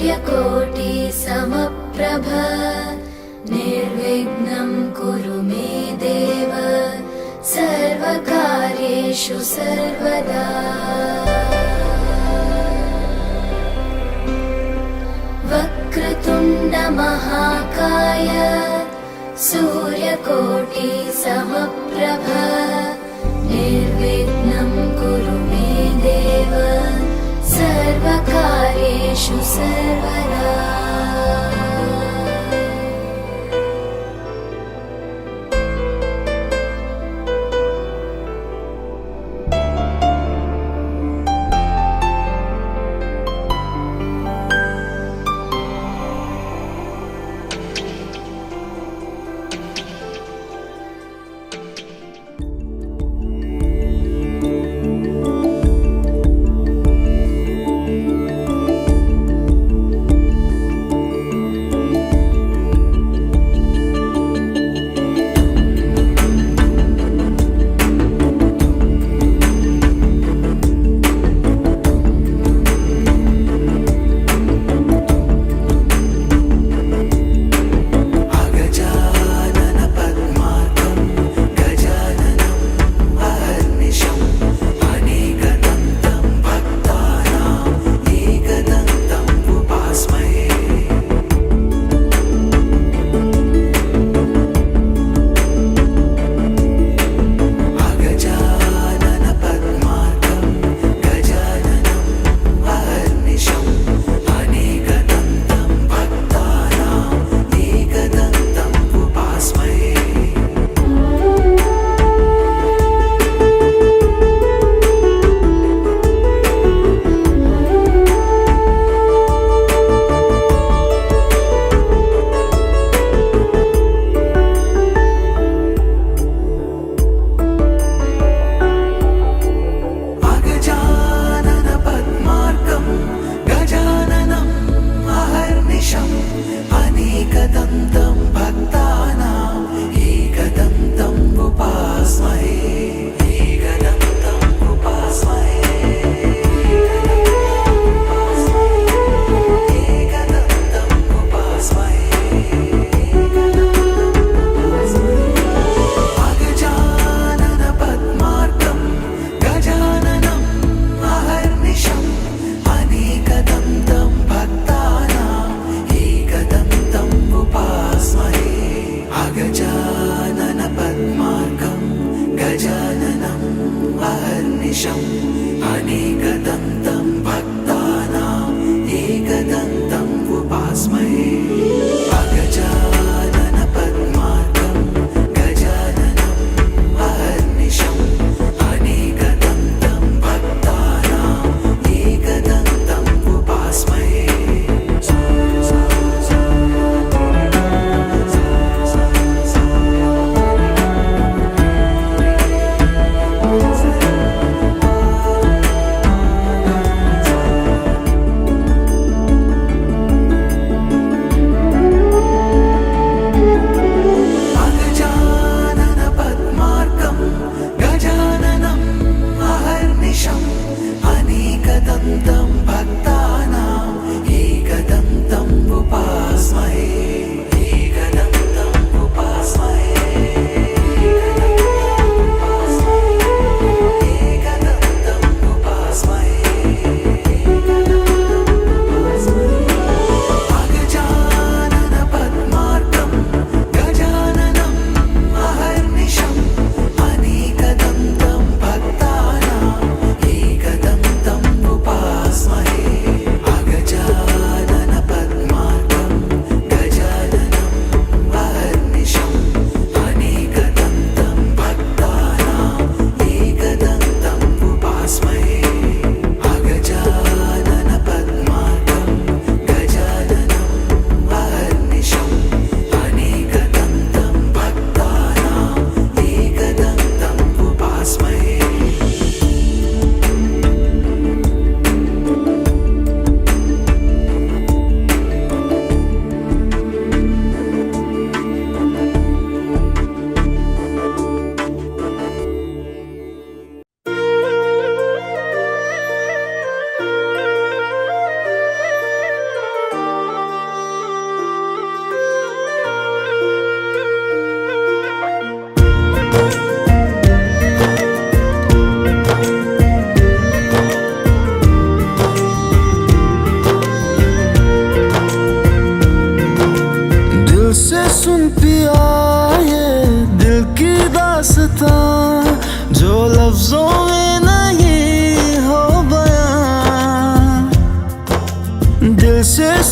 सूर्यकोटि समप्रभ निर्विघ्नं कुरु मे देव सर्वकार्येषु सर्वदा। वक्रतुण्ड महाकाय सूर्यकोटि समप्रभ निर्विघ्नं कुरु मे देव सर्वकार्येषु सर्वदा।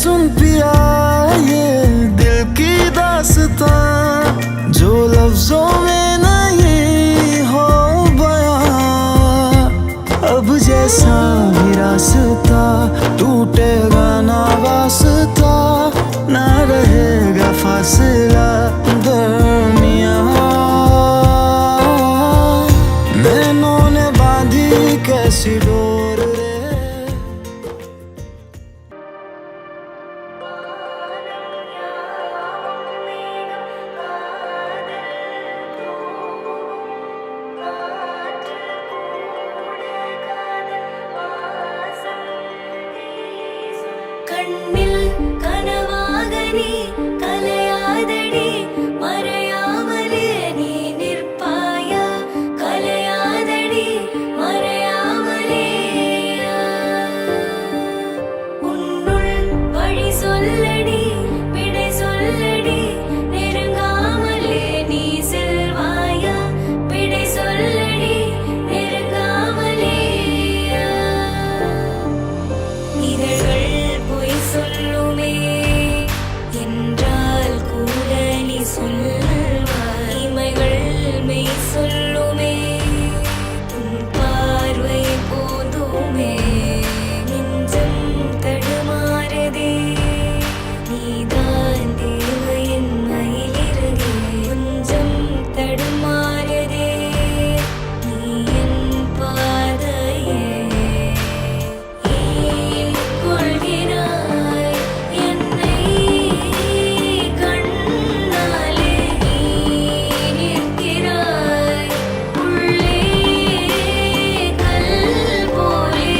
सुन पिया ये दिल की दास्तां जो लफ्जों में नहीं हो बयां। अब जैसा भी रास्ता टूटेगा ना वास्ता, ना रहेगा फासला दरमियां। नैनों ने बांधी कैसी डोर रे। കണ്ണിൽ കനവാകനി കലയാതടി മറയാമലേ നീ നിർപ്പായ കലയാതടി മറയാമലേ ഉന്നുൾ വഴി சொல்லடி விடை சொல்லடி நெருங்காமலே நீ செல்வாயா விடை சொல்லடி நெருங்காமலே இதழ்கள் பொய் சொல்லுமே என்றால் கூட நீ சொல்வாய் இமைகள் மெய் சொல்லுமே உன் பார்வை போதுமே நெஞ்சம் தடுமாறுதே நீதான் தேவையின் மயிலிறகே கொஞ்சம் தடுமாறுதே நீ என் பாதையே ஏன் கொள்கிறாய் என்னை கண்ணாலே நீ நிற்கிறாய் உள்ளே கல் போலே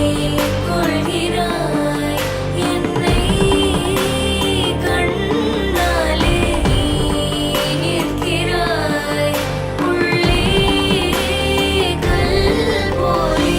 ஏன் கொள்கிறாய் என்னை கண்ணாலே நீ நிற்கிறாய் உள்ளே கல் போலே.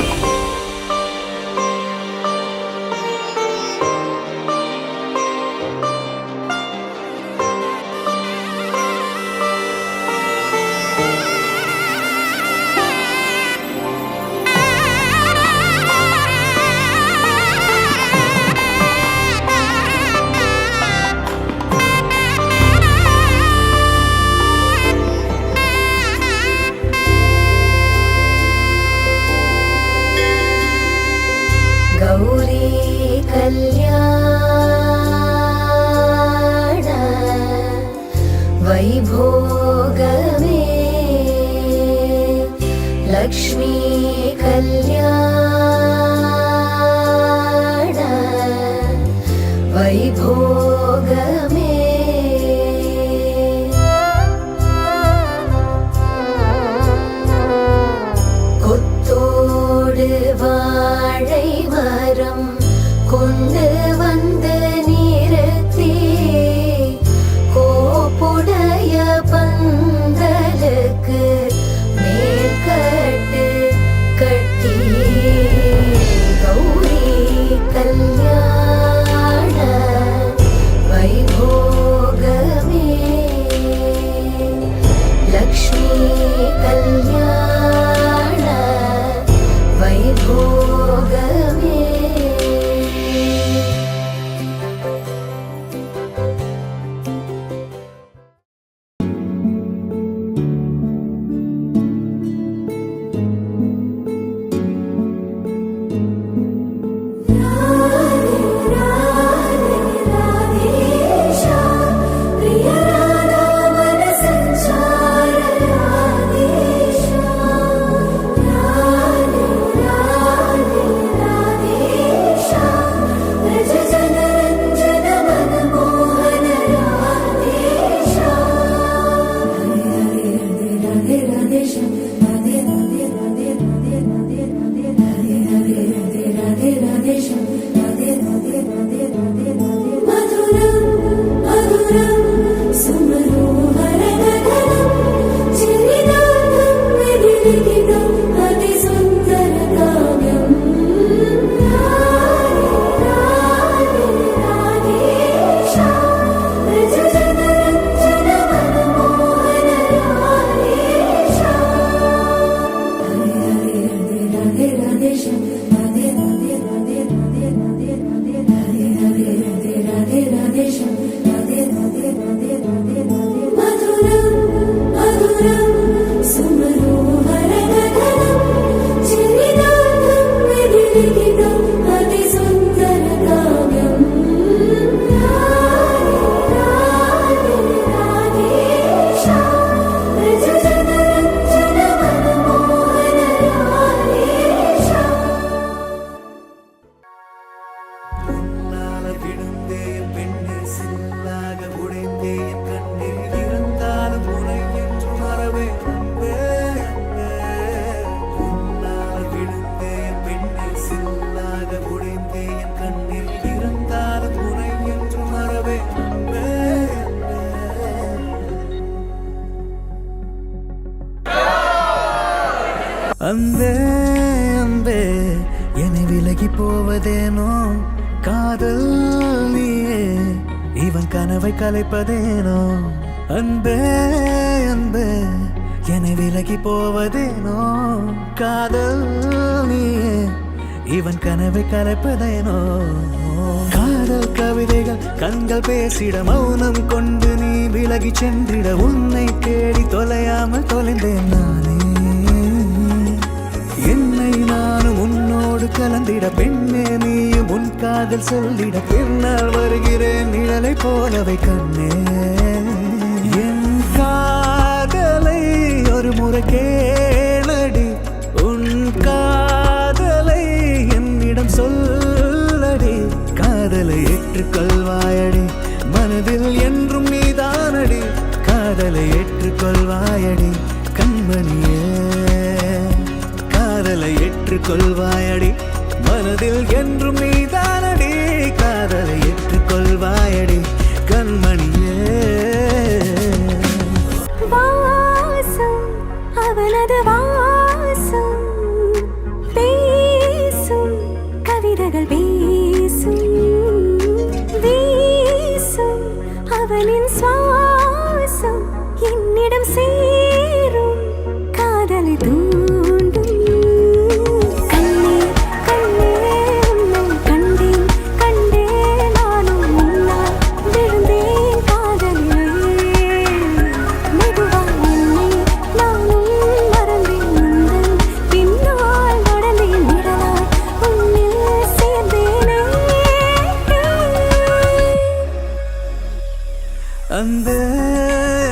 गौरी कल्याण वैभोगमे लक्ष्मी कल्याण वैभोगमे கொத்தோடு வாழை மரம் கொண்டு வந்து நிறுத்தி கோப்புடைய பந்தலுக்கு மேற்கட்டு கட்டி கௌரி கல்யாண வைபோ அன்பே அன்பே என்னை விலகி போவதேனோ காதல் நீயே இவன் கனவை கலைப்பதேனோ அன்பே அன்பே என்னை விலகி போவதேனோ காதல் நீயே இவன் கனவை கலைப்பதேனோ காதல் கவிதைகள் கண்கள் பேசிட மௌனம் கொண்டு நீ விலகி சென்றிட உன்னை தேடி தொலையாமல் தொலைந்தேன் நானே என்னை நானும் உன்னோடு கலந்திட பெண்ணே நீயும் உன் காதல் சொல்லிட பின்னால் வருகிறேன் நிழலை போலவை கண்ணே என் காதலை ஒரு முறை கேளடி உன் காதலை என்னிடம் சொல்லடி காதலை ஏற்றுக்கொள்வாயடி மனதில் என்றும் நீதானடி காதலை ஏற்றுக்கொள்வாயடி கண்மணியே காதலை ஏற்றுக்கொள்வாயடி மனதில் என்றும் நீதானடி காதலை ஏற்றுக்கொள்வாயடி கண்மணியே வாசம் அவனது வாசம் பேசும் கவிதைகள் பேசும் வீசும் அவனின் சுவாசம் என்னிடம் சேரும் காதலை தூண்டும் கண்ணே கண்ணே உன்னை கண்டேன் கண்டேன் நானும் முன்னால் விழுந்தேன் காதலிலே மெதுவா என்னை நானும் மறந்தேன் உந்தன் பின்னால் நடந்தேன் நிழலாய் உன்னில் சேர்ந்தேனே அந்த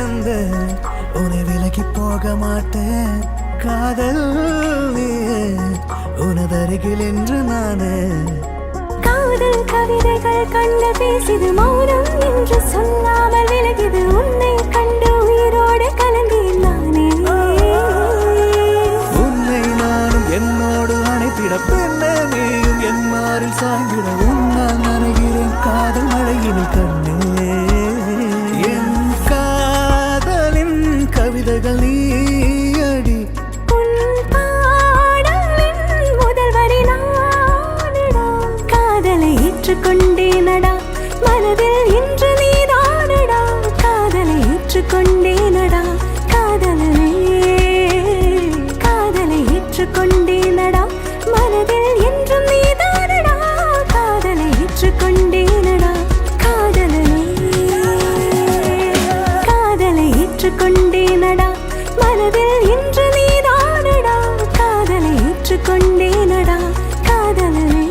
அந்த உன்னை விலகி போக மாட்டேன் காதல் நீயே உனதருகில் என்று நானே காதல் கவிதைகள் கண்டு பேசிது மௌனம் என்று சொல்லாமல் விலகிது உன்னை கண்டு உயிரோடு கலந்தேன் நானே உன்னை நானும் என்னோடு அணைத்திட பெண்ணே நீயும் என் மாறில் சாய்ந்திட உன்னால் நனைகிறேன் காதல் மழையினில் கண்ணே என் காதலின் கவிதைகள் நீயடி உன் பாடலின் முதல் வரி நானடா காதலை ஏற்றுக்கொண்டேனடா மனதில் இன்று நீதானடா காதலை ஏற்றுக்கொண்டேனடா காதலனே காதலை ஏற்றுக்கொண்டேனடா மனதில் என்றும் நீதானடா காதலை ஏற்றுக்கொண்டேனடா காதலனே காதலை ஏற்றுக்கொண்டேனடா மனதில் இன்று நீதானடா காதலை ஏற்றுக்கொண்டேனடா காதலனே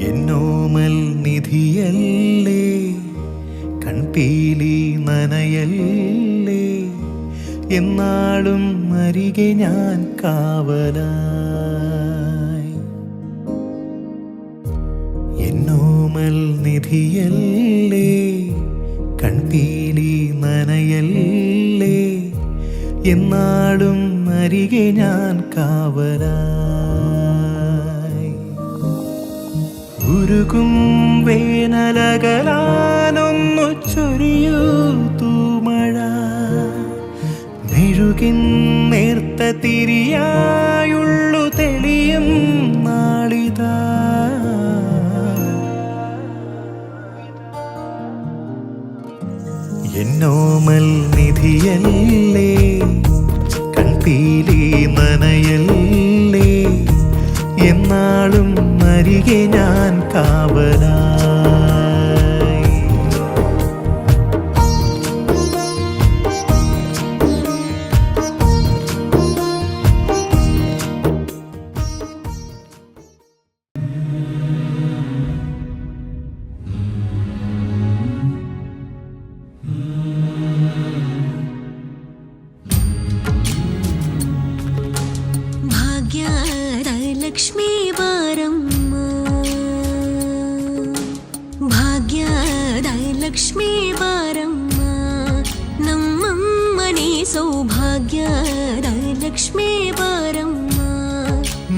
എന്നോമൽ നിധിയല്ലേ കൺപീലി നനയല്ലേ എന്നാളും അരികെ ഞാൻ കാവലായി എന്നോമൽ നിധിയല്ലേ കൺപീലി നനയല്ലേ എന്നാളും അരികെ ഞാൻ കാവലായി ഉരുകും വേനലകലാനൊന്നു ചൊരിയൂ തൂമഴ മെഴുകിൻ നേർത്ത തിരിയായുള്ളു തെളിയും നാളിതാ എന്നോമൽ നിധിയല്ലേ കൺപീലി നനയല്ലേ എന്നാളും അരികെ ഞാൻ കാവലായി ಭಾಗ್ಯದ ಲಕ್ಷ್ಮೀ ಬಾರಮ್ಮ ಭಾಗ್ಯದ ಲಕ್ಷ್ಮೀ ಬಾರಮ್ಮ ನಮ್ಮಮ್ಮನೇ ಸೌಭಾಗ್ಯದ ಲಕ್ಷ್ಮೀ ಬಾರಮ್ಮ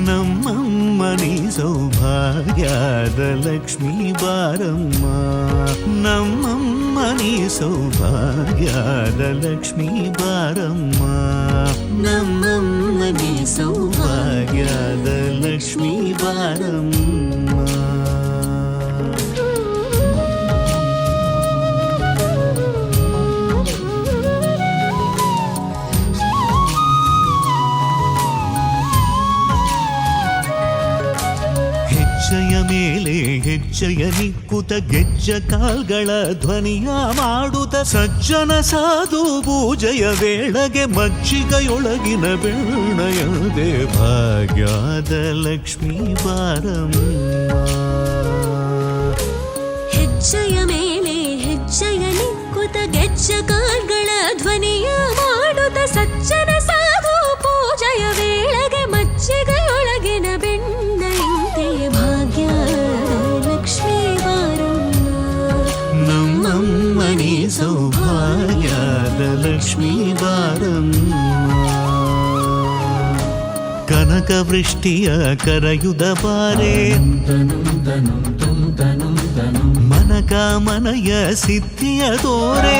ನಮ್ಮಮ್ಮ ನೀ ಸೌಭಾಗ್ಯದ ಲಕ್ಷ್ಮೀ ಬಾರಮ್ಮ ನಮ್ಮಮ್ಮ ನೀ ಸೌಭಾಗ್ಯದ ಲಕ್ಷ್ಮೀ ಬಾರಮ್ಮ ನಮ್ಮಮ್ಮ ನೀ ಸೌಭಾಗ್ಯದ ಲಕ್ಷ್ಮೀ ಬಾರಮ್ಮ ಹೆಜ್ಜೆಯ ಮೇಲೆ ಹೆಜ್ಜೆಯ ನಿಕ್ಕುತ ಗೆಜ್ಜ ಕಾಲ್ಗಳ ಧ್ವನಿಯ ಮಾಡುತ್ತ ಸಜ್ಜನ ಸಾಧು ಪೂಜೆಯ ವೇಳೆಗೆ ಮಜ್ಜಿಗೆಯೊಳಗಿನ ಬೆಣ್ಣಯದೆ ಭಾಗ್ಯದ ಲಕ್ಷ್ಮೀ ಬಾರಮ್ಮ ಹೆಜ್ಜೆಯ ಮೇಲೆ ಹೆಜ್ಜೆಯ ನಿಕ್ಕುತ ಗೆಜ್ಜ ಕಾಲ್ಗಳ ಧ್ವನಿಯ ಮಾಡುತ್ತ ಸಜ್ಜನ ಸಾಧು ಪೂಜೆಯ ವೇಳೆಗೆ ಮಜ್ಜಿಗೆಯೊಳಗಿನ ಬೆಣ್ಣೆಯಂತೆ ಭಾಗ್ಯದ ಲಕ್ಷ್ಮೀ ಬಾರಮ್ಮ ನಮ್ಮಮ್ಮ ನೀ ಸೌಭಾಗ್ಯದ ಲಕ್ಷ್ಮೀ ಬಾರಮ್ಮ ಕನಕ ವೃಷ್ಟಿಯ ಕರೆಯುದ ಬಾರೆ ಮನಕ ಮನಯ ಸಿದ್ಧಿಯ ತೋರೆ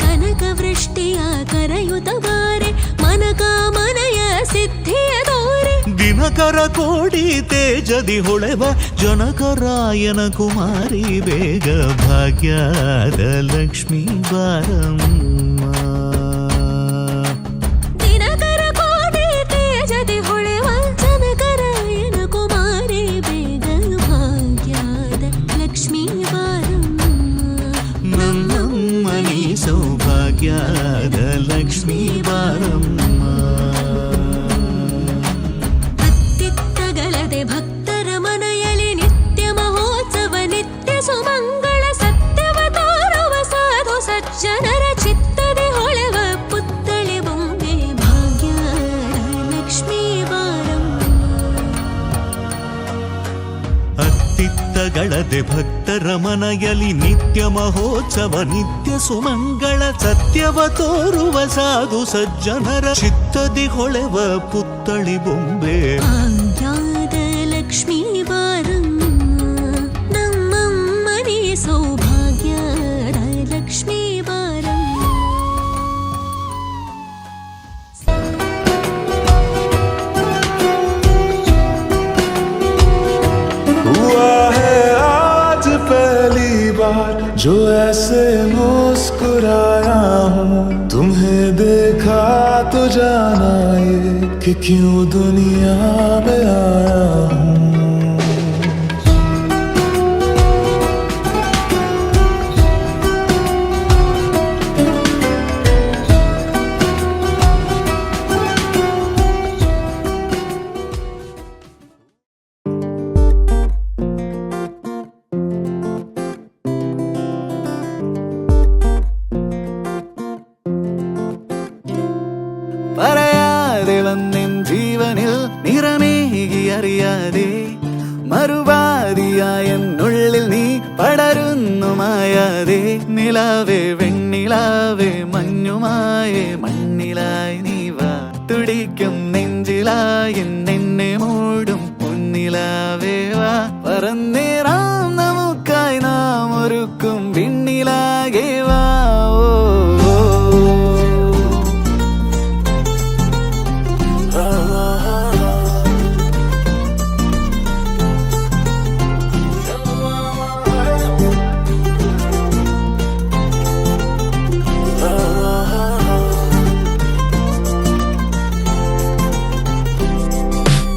ಕನಕ ವೃಷ್ಟಿಯ ಕರೆಯುತ ಬಾರೆ ಮನಕ ಮನಯ ಸಿದ್ಧಿಯ ತೋರೆ ದಿನಕರ ಕೋಡಿ ತೇಜದಿ ಹೊಳೆವ ಜನಕರಾಯನ ಕುಮಾರಿ ಬೇಗ ಭಾಗ್ಯದ ಲಕ್ಷ್ಮೀ ಬಾರಮ್ಮ ದಿನಕರ ಕೋಡಿ ತೇಜದಿ ಹೊಳೆವ ಜನಕರಾಯನ ಕುಮಾರಿ ಬೇಗ ಭಾಗ್ಯದ ಲಕ್ಷ್ಮೀ ಬಾರಮ್ಮ ನಮ್ಮಮ್ಮ ನೀ ಸೌಭಾಗ್ಯದ ಲಕ್ಷ್ಮೀ ಬಾರಮ್ಮ ಅತ್ತಿತ್ತಗಲದೆ ಭಕ್ತರ ಮನೆಯಲ್ಲಿ ನಿತ್ಯ ಮಹೋತ್ಸವ ನಿತ್ಯ ಸುಮಂಗಳ ಸತ್ಯವ ತೋರುವ ಸಾಧು ಸಜ್ಜನರ ಚಿತ್ತದೆ ಹೊಳೆವ ಪುತ್ಥಳಿ ಬೊಂಬೆ ಭಾಗ್ಯದ ಲಕ್ಷ್ಮೀ ಬಾರಮ್ಮ ಅತ್ತಿತ್ತಗಳದೆ ಭಕ್ತರ ಮನೆಯಲ್ಲಿ ನಿತ್ಯ ಮಹೋತ್ಸವ ನಿತ್ಯ ಸುಮಂಗಳ ಸತ್ಯವ ತೋರುವ ಸಾಧು ಸಜ್ಜನರ ಚಿತ್ತದಿ ಹೊಳೆವ ಪುತ್ಥಳಿ ಬೊಂಬೆ ಭಾಗ್ಯದ ಲಕ್ಷ್ಮೀ ಬಾರಮ್ಮ ನಮ್ಮಮ್ಮ ನೀ ಸೌಭಾಗ್ಯದ ಲಕ್ಷ್ಮೀ ಬಾರಮ್ಮ हुआ है आज पहली बार जो ऐसे मुस्कुराया हूँ तुम्हें देखा तो जाना ये कि क्यों दुनिया में आया हूँ പറയാതെ വന്നിൻ ജീവനിൽ നിറമേകി അറിയാതെ മറുപാതിയായ എന്നുള്ളിൽ നീ പടരുന്നു മായാതെ നിലാവേ വെണ്ണിലാവേ മഞ്ഞുമായേ മണ്ണിലായി നീ വാ തുടിക്കും നെഞ്ചിലായി നിന്നെ മൂടും പൊന്നിലാവേ വാ പറന്നേറാം നമുക്കായി നാം ഒരുക്കും വിണ്ണിലാകെ വാ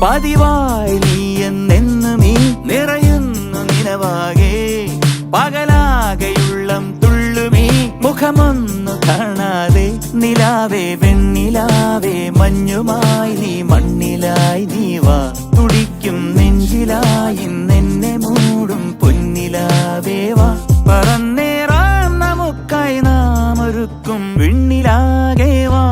പതിവായി നീ എന്നെന്നും നീ നിറയുന്നു നിലവാകെ പകലാകെയുള്ളം തുള്ളുമീ മുഖമൊന്നു കാണാതെ നിലാവേ വെണ്ണിലാവേ മഞ്ഞുമായി നീ മണ്ണിലായി നീ വാ തുടിക്കും നെഞ്ചിലായി നിന്നെ മൂടും പൊന്നിലാവേ വാ പറന്നേറാം നമുക്കായി നാം ഒരുക്കും വിണ്ണിലാകെ വാ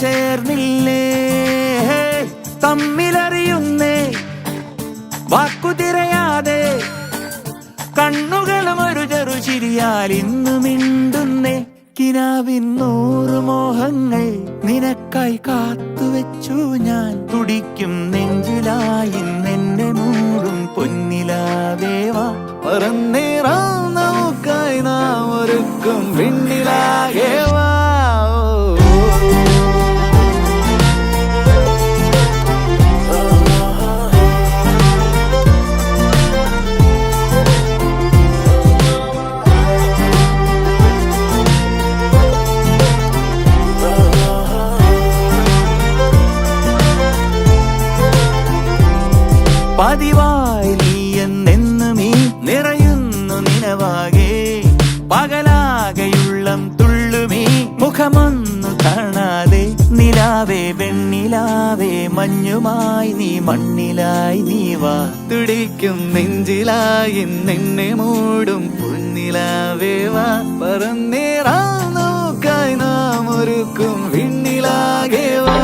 ചേർന്നില്ലേ തമ്മിലറിയുന്നേ വാക്കു തിരയാതെ കണ്ണുകളും ഒരു ചെറു ചിരിയാൽ ഇന്നു മിണ്ടുന്നേ കിനാവിൻ 100 മോഹങ്ങൾ നിനക്കായി കാത്തുവെച്ചു ഞാൻ തുടിക്കും നെഞ്ചിലായി നിന്നെ മൂടും പൊന്നിലാവേവാ പറന്നേറാം നമുക്കായി നാം ഒരുക്കും വിണ്ണിലാകേവാ പതിവായി നീ എന്നെന്നും ഈ നിറയുന്നു നിനവാകെ പകലാകെയുള്ളം തുള്ളുമീ മുഖമൊന്നു കാണാതെ നിലാവേ വെണ്ണിലാവേ മഞ്ഞുമായി നീ മണ്ണിലായി നീ വാ തുടിക്കും നെഞ്ചിലായി നിന്നെ മൂടും പൊന്നിലാവേ വാ പറന്നേറാം നോക്കായി നാം ഒരുക്കും വിണ്ണിലാകെ വാ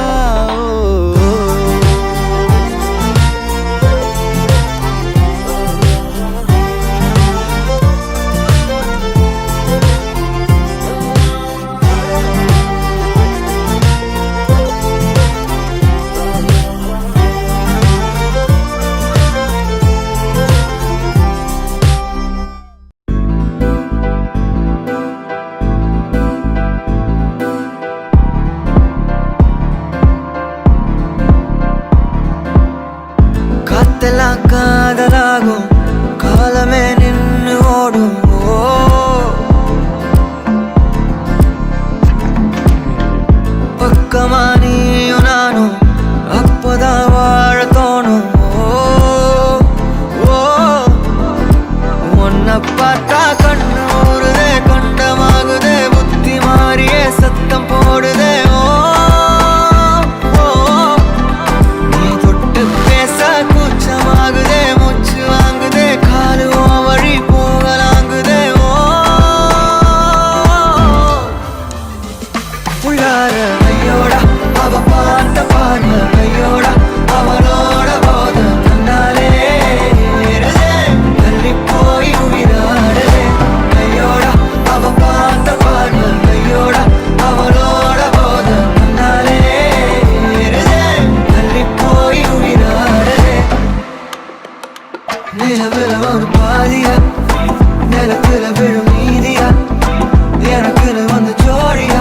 കാതലാകും കാലമേ നിന്നു ഓടും പക്കമാ നീയും നാനും அப்பதா வாழ தோணும் உன்னை பார்த்தா கண்ணு ஊறுதே கண்டமாகுதே புத்தி மாறியே சத்தம் போடுதே நீ தொட்டு பேச கூச்சமாகுதே மூச்சு வாங்குதே காலு வழி போகலாங்குதே உள்ளார ஐயோடா அவ பார்த்த பார்வை ஐயோடா அவளோட போத கண்ணாலே தள்ளி போய் உயிராடுதே ஐயோடா அவ பார்த்த பார்வை ஐயோடா அவளோட போத கண்ணாலே தள்ளி போய் உயிராடுதே நிலவுல ஒரு பாதியா நிலத்துல விழும் நீதியா எனக்குன்னு வந்து ஜோடியா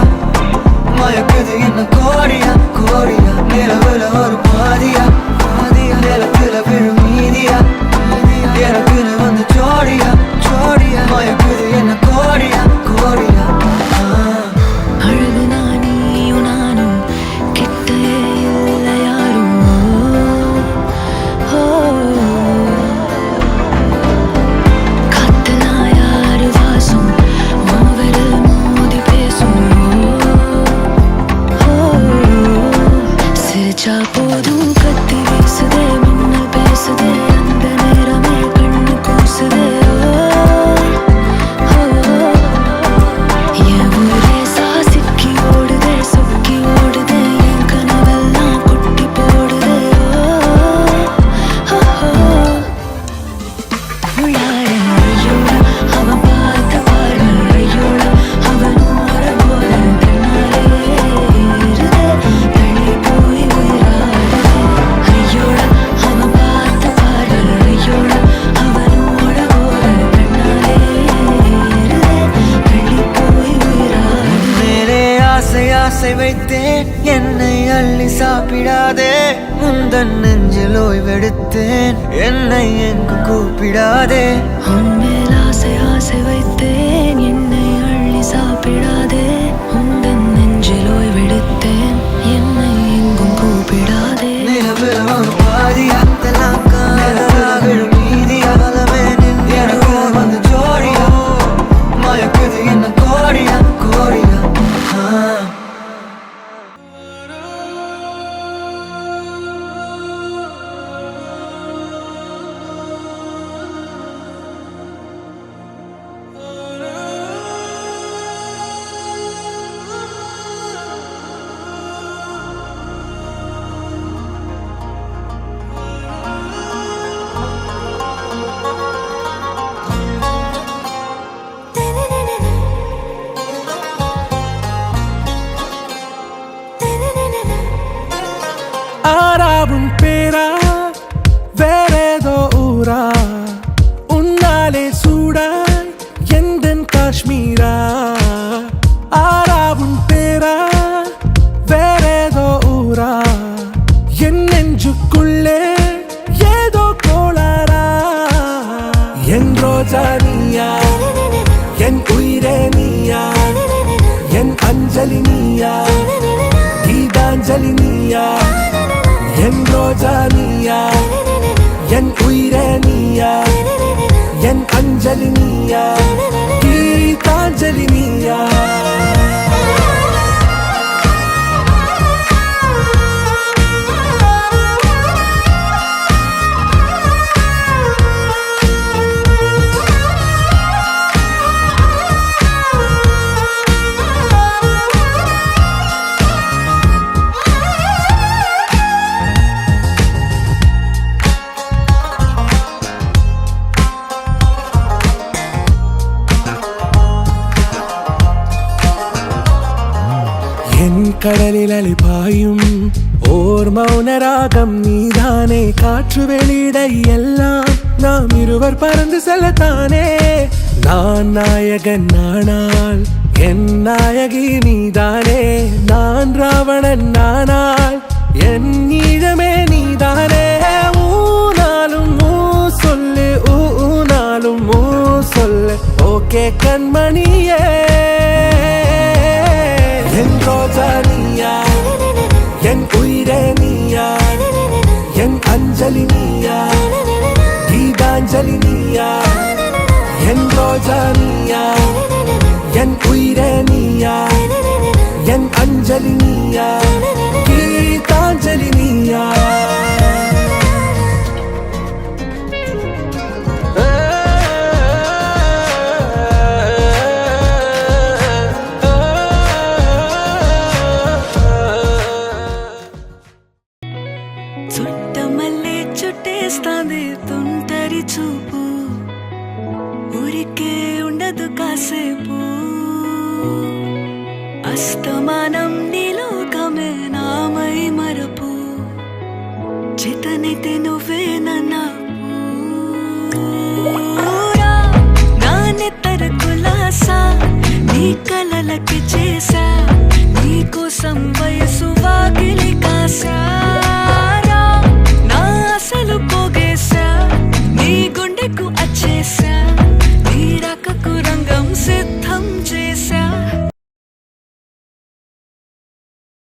மயக்குது என்ன கோடியா கோடியா நிலவுல ஒரு பாதியா பாதியா நிலத்துல விழும் நீதியா எனக்குன்னு வந்து ஜோடியா ஜோடியா மயக்குது என்ன கோடியா கோடியா அழகு நானியும் நானும் கிட்டே இல்லை யாரும் காத்துல யாரு வாசம் மோவரில் மோதி பேசும் சிரிச்சா போதும் கத்தி வீசுதே மின்னல் பேசுதே அந்த நேரமே கண்ணு கூசுதே என் ஊரே சாசிக்கி ஓடுதே சொக்கி ஓடுதே என் கனவெல்லாம் கொட்டி போடுதே உள்ளார ஐயோடா அவன் பார்த்த பார்வை ஐயோடா அவன் ஊர போல கண்ணாலே தள்ளி போய் உயிராடுதே ஐயோடா அவன் பார்த்த பார்வை ஐயோடா அவனோட போல கண்ணாலே தள்ளி போய் உயிராடுதே மேலே ஆசை ஆசை வைத்தேன் என்னை அள்ளி சாப்பிடாதே முந்தன் நெஞ்சில் ஓய்வெடுத்தேன் என்னை எங்கும் கூப்பிடாதே உன்மேல் ஆசை ஆசை வைத்தேன் என்னை அள்ளி சாப்பிடாதே உந்தன் நெஞ்சில் ஓய்வெடுத்தேன் என்னை எங்கும் கூப்பிடாதே நிலவுல ஒரு பாதியா விழும் நீதியா காலமே நின்று எனக்கு வந்து ஜோடியா மயக்குது என்ன கோடியா கோடியா புஷ்பாஞ்சலி நீயா கீதாஞ்சலி நீயா என் ரோஜா நீயா என் உயிரே நீயா என் அஞ்சலி நீயா கீதாஞ்சலி நீயா என் கடலில் அலிபாயும் ஓர் மௌனராகம் நீதானே காற்று வெளியிட எல்லாம் நாம் இருவர் பறந்து செல்லத்தானே நான் நாயகன் நானால் என் நாயகி நீதானே நான் ராவணன் நானால் என் ஈழமே நீதானே ஊனாலும் ஊ சொல்லு ஊனாலும் ஊ சொல்லு ஓகே கண்மணியே என் ரோஜா நீயா என் உயிரே நீயா என் அஞ்சலி நீயா கீதாஞ்சலி நீயா என் ரோஜா நீயா என் உயிரே நீயா என் அஞ்சலி நீயா கீதாஞ்சலி நீயா చుట్టమల్లే చుట్టేస్తాంది తుంటరి చూపు ఊరికే ఉండదు కాసేపు అస్తమానం నీలోకమే నామై మరపు చేతనైతే నువ్వే నన్నా